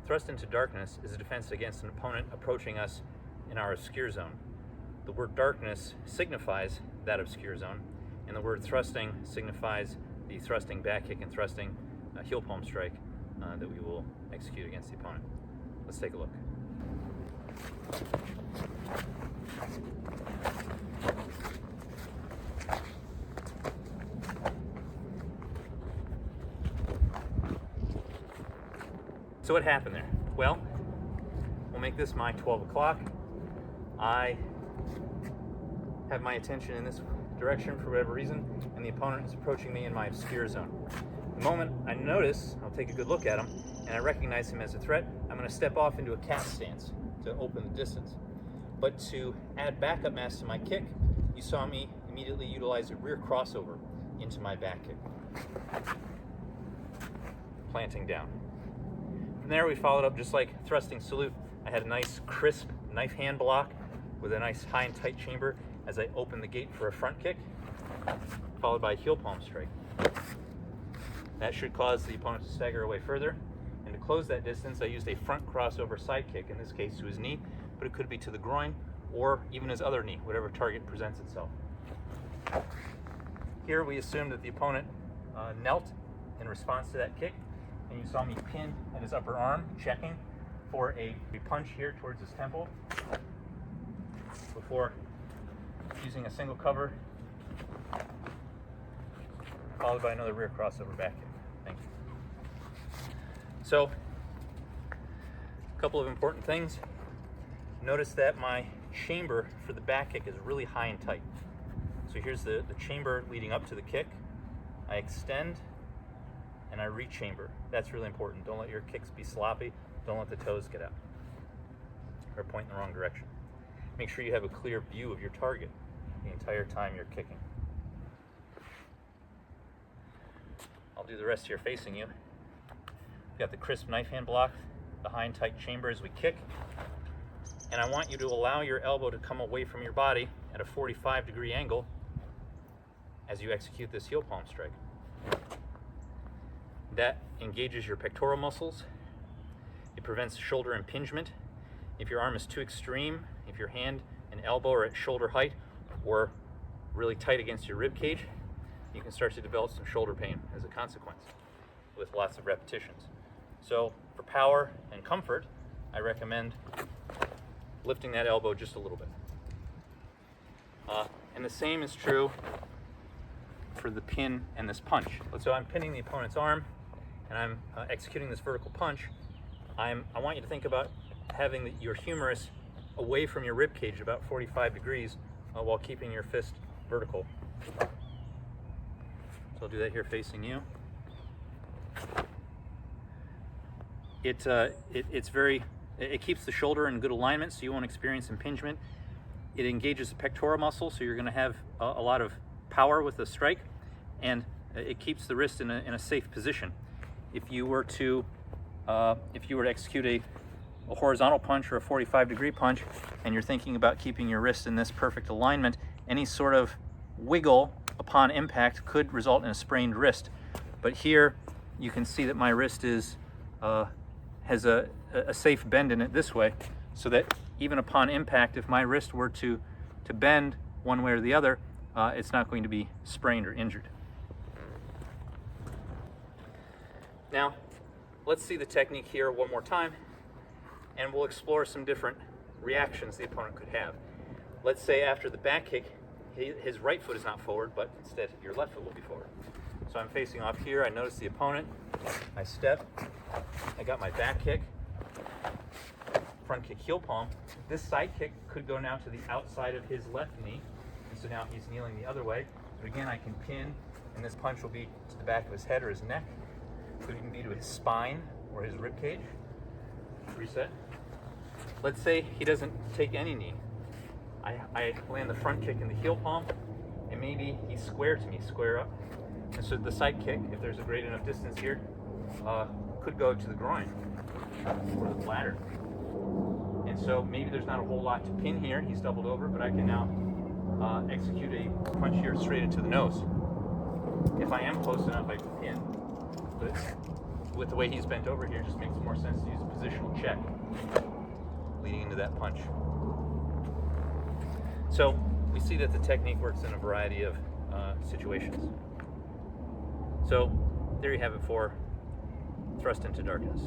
thrust into darkness is a defense against an opponent approaching us in our obscure zone. The word darkness signifies that obscure zone, and the word thrusting signifies the thrusting back kick and thrusting heel palm strike that we will execute against the opponent. Let's take a look. So what happened there? Well, we'll make this my 12 o'clock. I have my attention in this direction for whatever reason, and the opponent is approaching me in my obscure zone. The moment I notice, I'll take a good look at him, and I recognize him as a threat, I'm going to step off into a cat stance to open the distance. But to add backup mass to my kick, you saw me immediately utilize a rear crossover into my back kick, planting down. From there, we followed up just like thrusting salute. I had a nice crisp knife hand block with a nice high and tight chamber as I opened the gate for a front kick, followed by a heel palm strike. That should cause the opponent to stagger away further. And to close that distance, I used a front crossover side kick, in this case to his knee, but it could be to the groin or even his other knee, whatever target presents itself. Here we assumed that the opponent knelt in response to that kick, and you saw me pin at his upper arm, checking for a punch here towards his temple before using a single cover, followed by another rear crossover back kick. Thank you. So, a couple of important things. Notice that my chamber for the back kick is really high and tight. So here's the chamber leading up to the kick. I extend and I rechamber. That's really important. Don't let your kicks be sloppy. Don't let the toes get out or point in the wrong direction. Make sure you have a clear view of your target the entire time you're kicking. I'll do the rest here facing you. We've got the crisp knife hand block, the high and tight chamber as we kick. And I want you to allow your elbow to come away from your body at a 45-degree angle as you execute this heel palm strike. That engages your pectoral muscles. It prevents shoulder impingement. If your arm is too extreme, if your hand and elbow are at shoulder height or really tight against your rib cage, you can start to develop some shoulder pain as a consequence with lots of repetitions. So for power and comfort, I recommend lifting that elbow just a little bit. And the same is true for the pin and this punch. So I'm pinning the opponent's arm and I'm executing this vertical punch. I want you to think about having your humerus away from your rib cage about 45 degrees while keeping your fist vertical. So I'll do that here facing you. It keeps the shoulder in good alignment so you won't experience impingement. It engages the pectoral muscle, so you're going to have a lot of power with the strike, and it keeps the wrist in a safe position. If you were to execute a horizontal punch or a 45-degree punch, and you're thinking about keeping your wrist in this perfect alignment, any sort of wiggle upon impact could result in a sprained wrist. But here you can see that my wrist has a safe bend in it this way, so that even upon impact, if my wrist were to bend one way or the other, it's not going to be sprained or injured. Now, let's see the technique here one more time, and we'll explore some different reactions the opponent could have. Let's say after the back kick, his right foot is not forward, but instead your left foot will be forward. So I'm facing off here, I notice the opponent, I step, I got my back kick, front kick, heel palm. This side kick could go now to the outside of his left knee, and so now he's kneeling the other way. But again, I can pin, and this punch will be to the back of his head or his neck. Could even be to his spine or his rib cage. Reset. Let's say he doesn't take any knee. I land the front kick in the heel palm, and maybe he's square to me, square up. And so the side kick, if there's a great enough distance here, could go to the groin or the bladder. And so maybe there's not a whole lot to pin here. He's doubled over, but I can now execute a punch here straight into the nose. If I am close enough, I can pin. But with the way he's bent over here, it just makes more sense to use a positional check leading into that punch. So we see that the technique works in a variety of situations. So there you have it for thrust into darkness.